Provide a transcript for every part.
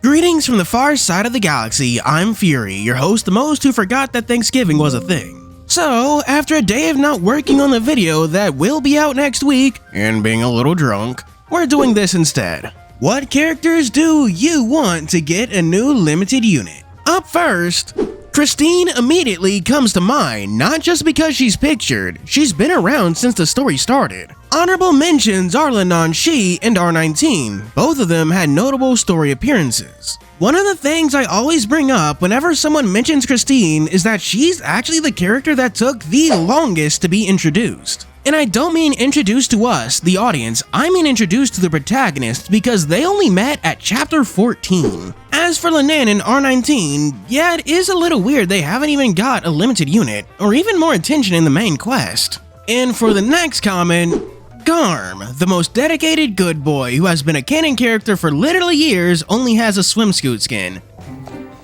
Greetings from the far side of the galaxy, I'm Fury, your host, the most who forgot that Thanksgiving was a thing. So, after a day of not working on the video that will be out next week, and being a little drunk, we're doing this instead. What characters do you want to get a new limited unit? Up first, Christine immediately comes to mind, not just because she's pictured, she's been around since the story started. Honorable mentions are Shi and R19, both of them had notable story appearances. One of the things I always bring up whenever someone mentions Christine is that she's actually the character that took the longest to be introduced. And I don't mean introduced to us, the audience, I mean introduced to the protagonists because they only met at chapter 14. As for Linan and R19, yeah, it is a little weird they haven't even got a limited unit, or even more attention in the main quest. And for the next comment, Garm, the most dedicated good boy who has been a canon character for literally years, only has a swimsuit skin.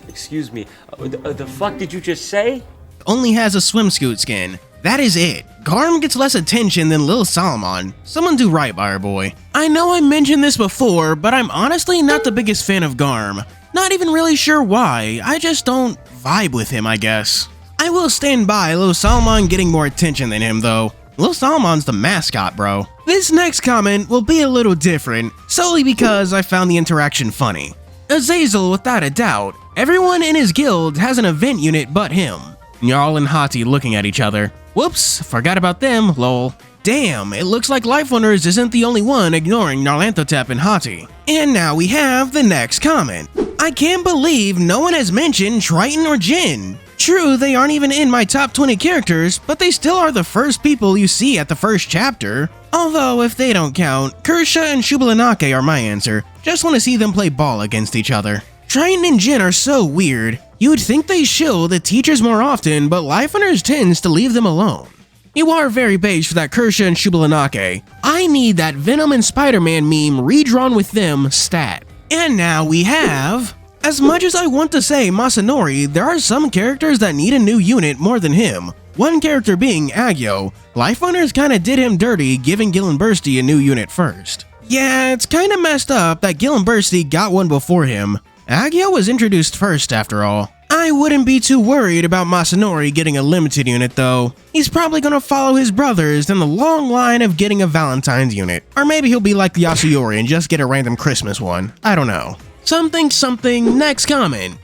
Excuse me, the fuck did you just say? Only has a swimsuit skin. That is it. Garm gets less attention than Lil Solomon. Someone do right by our boy. I know I mentioned this before, but I'm honestly not the biggest fan of Garm. Not even really sure why, I just don't vibe with him, I guess. I will stand by Lil Solomon getting more attention than him though. Lil Solomon's the mascot, bro. This next comment will be a little different, solely because I found the interaction funny. Azazel, without a doubt. Everyone in his guild has an event unit but him. Jarl and Hati looking at each other. Whoops, forgot about them, lol. Damn, it looks like Life Wonders isn't the only one ignoring Narlanthotep and Hati. And now we have the next comment. I can't believe no one has mentioned Triton or Jin. True, they aren't even in my top 20 characters, but they still are the first people you see at the first chapter. Although, if they don't count, Kersha and Shubalanake are my answer. Just want to see them play ball against each other. Triton and Jin are so weird. You would think they shill the teachers more often, but Life Wonders tends to leave them alone. You are very beige for that Kersha and Shubalanake. I need that Venom and Spider-Man meme redrawn with them stat. And now we have... As much as I want to say Masanori, there are some characters that need a new unit more than him. One character being Agyo. Life Wonders kinda did him dirty, giving Gillen Bursty a new unit first. Yeah, it's kinda messed up that Gillen Bursty got one before him. Agyo was introduced first after all. I wouldn't be too worried about Masanori getting a limited unit though. He's probably gonna follow his brothers in the long line of getting a Valentine's unit. Or maybe he'll be like the Yasuyori and just get a random Christmas one. I don't know. Something, next comment.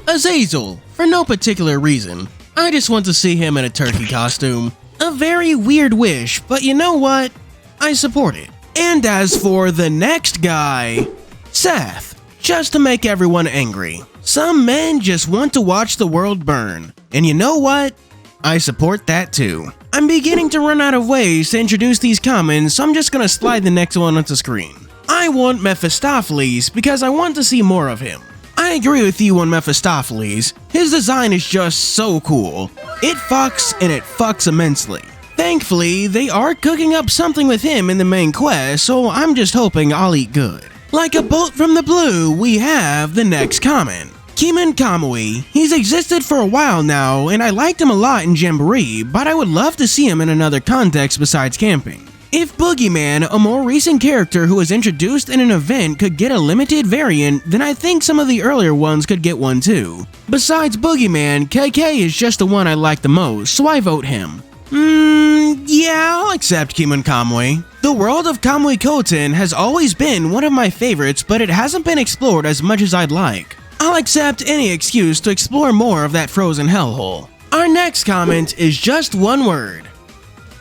Azazel, for no particular reason. I just want to see him in a turkey costume. A very weird wish, but you know what? I support it. And as for the next guy, Seth, just to make everyone angry. Some men just want to watch the world burn. And you know what? I support that too. I'm beginning to run out of ways to introduce these comments, so I'm just gonna slide the next one onto screen. I want Mephistopheles because I want to see more of him. I agree with you on Mephistopheles. His design is just so cool. It fucks and it fucks immensely. Thankfully, they are cooking up something with him in the main quest, so I'm just hoping I'll eat good. Like a bolt from the blue, we have the next comment. Kimin Kamui. He's existed for a while now, and I liked him a lot in Jamboree, but I would love to see him in another context besides camping. If Boogeyman, a more recent character who was introduced in an event, could get a limited variant, then I think some of the earlier ones could get one too. Besides Boogeyman, KK is just the one I like the most, so I vote him. Yeah, I'll accept Kimun Kamui. The world of Kamui Koten has always been one of my favorites, but it hasn't been explored as much as I'd like. I'll accept any excuse to explore more of that frozen hellhole. Our next comment is just one word.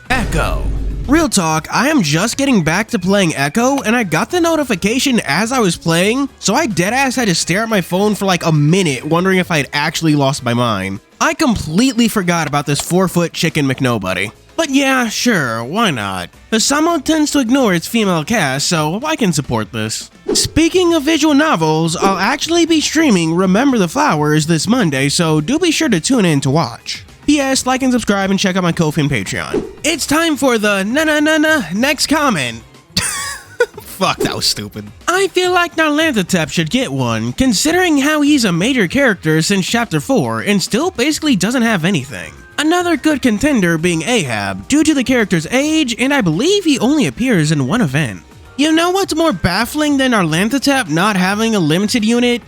Echo. Real talk, I am just getting back to playing Echo, and I got the notification as I was playing, so I deadass had to stare at my phone for like a minute wondering if I had actually lost my mind. I completely forgot about this 4-foot chicken McNobody. But yeah, sure, why not? Housamo tends to ignore its female cast, so I can support this. Speaking of visual novels, I'll actually be streaming Remember the Flowers this Monday, so do be sure to tune in to watch. P.S. Like and subscribe and check out my Ko-fi and Patreon. It's time for the next comment. Fuck, that was stupid. I feel like Narlanthotep should get one, considering how he's a major character since chapter 4 and still basically doesn't have anything. Another good contender being Ahab, due to the character's age, and I believe he only appears in one event. You know what's more baffling than Narlanthotep not having a limited unit?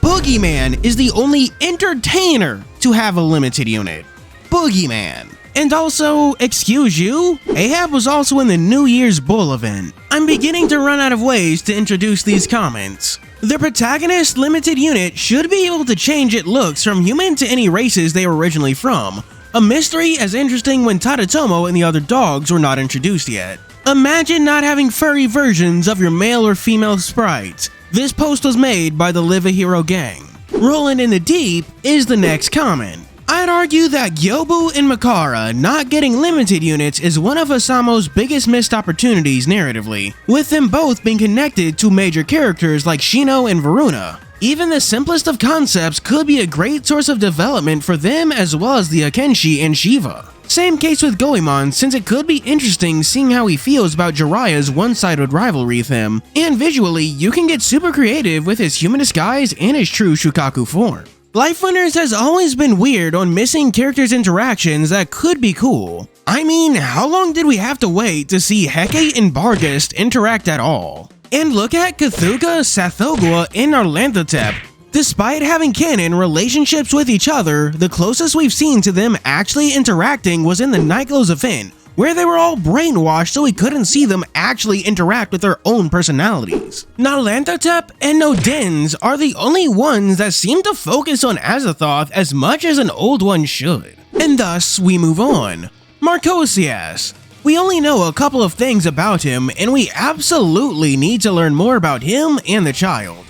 Boogeyman is the only entertainer to have a limited unit. Boogeyman. And also, excuse you, Ahab was also in the New Year's Bull event. I'm beginning to run out of ways to introduce these comments. The protagonist limited unit should be able to change its looks from human to any races they were originally from. A mystery as interesting when Tadatomo and the other dogs were not introduced yet. Imagine not having furry versions of your male or female sprites. This post was made by the Live a Hero gang. Rolling in the deep is the next comment. I'd argue that Gyobu and Makara not getting limited units is one of Husamo's biggest missed opportunities narratively, with them both being connected to major characters like Shino and Varuna. Even the simplest of concepts could be a great source of development for them as well as the Akenshi and Shiva. Same case with Goemon, since it could be interesting seeing how he feels about Jiraiya's one-sided rivalry with him, and visually you can get super creative with his human disguise and his true Shukaku form. Life Winners has always been weird on missing characters' interactions that could be cool. I mean, how long did we have to wait to see Heke and Barghest interact at all? And look at Cthulhu, Sathogwa, and Narlantotep. Despite having canon relationships with each other, the closest we've seen to them actually interacting was in the Nightglows event, where they were all brainwashed so we couldn't see them actually interact with their own personalities. Narlantotep and Nodens are the only ones that seem to focus on Azathoth as much as an old one should. And thus, we move on. Marcosias. We only know a couple of things about him, and we absolutely need to learn more about him and the child.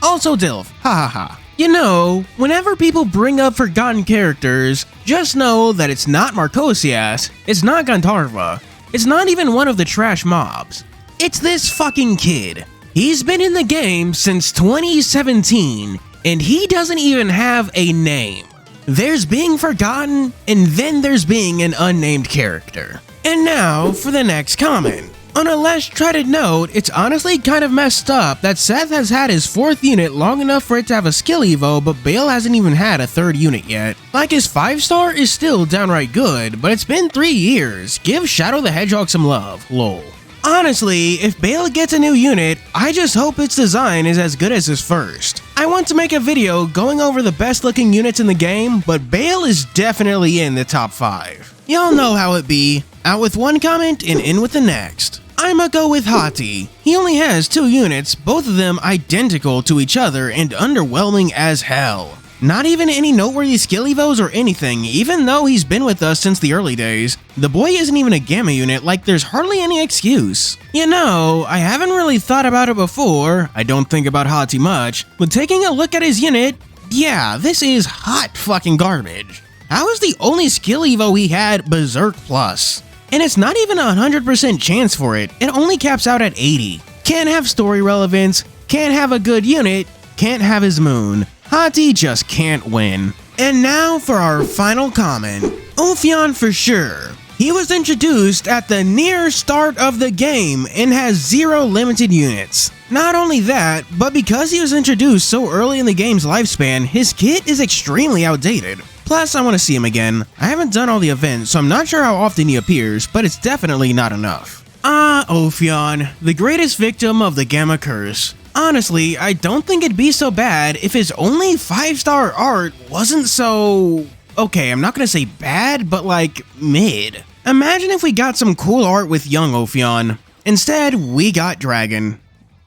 Also Dilf, hahaha. You know, whenever people bring up forgotten characters, just know that it's not Marcosias, it's not Gandharva, it's not even one of the trash mobs. It's this fucking kid. He's been in the game since 2017, and he doesn't even have a name. There's being forgotten, and then there's being an unnamed character. And now for the next comment. On a less treaded note, it's honestly kind of messed up that Seth has had his 4th unit long enough for it to have a skill evo, but Bale hasn't even had a 3rd unit yet. Like, his 5-star is still downright good, but it's been 3 years. Give Shadow the Hedgehog some love, lol. Honestly, if Bale gets a new unit, I just hope its design is as good as his first. I want to make a video going over the best looking units in the game, but Bale is definitely in the top 5. Y'all know how it be. Out with one comment and in with the next. I'ma go with Hati. He only has 2 units, both of them identical to each other and underwhelming as hell. Not even any noteworthy skill evos or anything, even though he's been with us since the early days. The boy isn't even a gamma unit, like there's hardly any excuse. You know, I haven't really thought about it before, I don't think about Hati much, but taking a look at his unit, yeah, this is hot fucking garbage. How is the only skill evo he had Berserk Plus? And it's not even a 100% chance for it, it only caps out at 80. Can't have story relevance, can't have a good unit, can't have his moon. Hati just can't win. And now for our final comment. Ophion for sure. He was introduced at the near start of the game and has 0 limited units. Not only that, but because he was introduced so early in the game's lifespan, his kit is extremely outdated. Plus, I want to see him again. I haven't done all the events, so I'm not sure how often he appears, but it's definitely not enough. Ophion, the greatest victim of the Gamma Curse. Honestly, I don't think it'd be so bad if his only 5-star art wasn't so... Okay, I'm not gonna say bad, but like, mid. Imagine if we got some cool art with young Ophion. Instead, we got Dragon.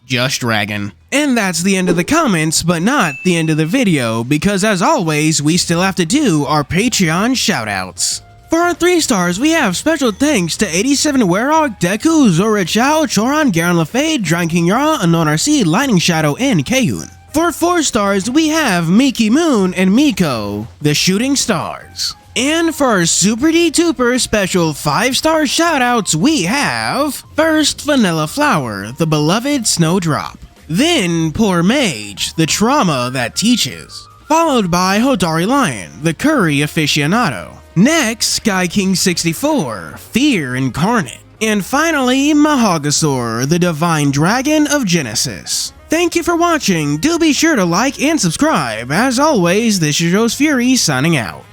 Just Dragon. And that's the end of the comments, but not the end of the video, because as always, we still have to do our Patreon shoutouts. For our 3 stars, we have special thanks to 87 Werog, Deku, Zora Chao, Choron, Garen Lafayette, Dragon King Yara, Unknown RC, Lightning Shadow, and Kayun. For 4 stars, we have Miki Moon and Miko, the Shooting Stars. And for our Super D-Tuper special 5-star shoutouts, we have... First, Vanilla Flower, the beloved Snowdrop. Then, Poor Mage, the trauma that teaches. Followed by Hodari Lion, the curry aficionado. Next, Sky King 64, Fear Incarnate. And finally, Mahagasaur, the divine dragon of Genesis. Thank you for watching, do be sure to like and subscribe. As always, this is Rose Fury signing out.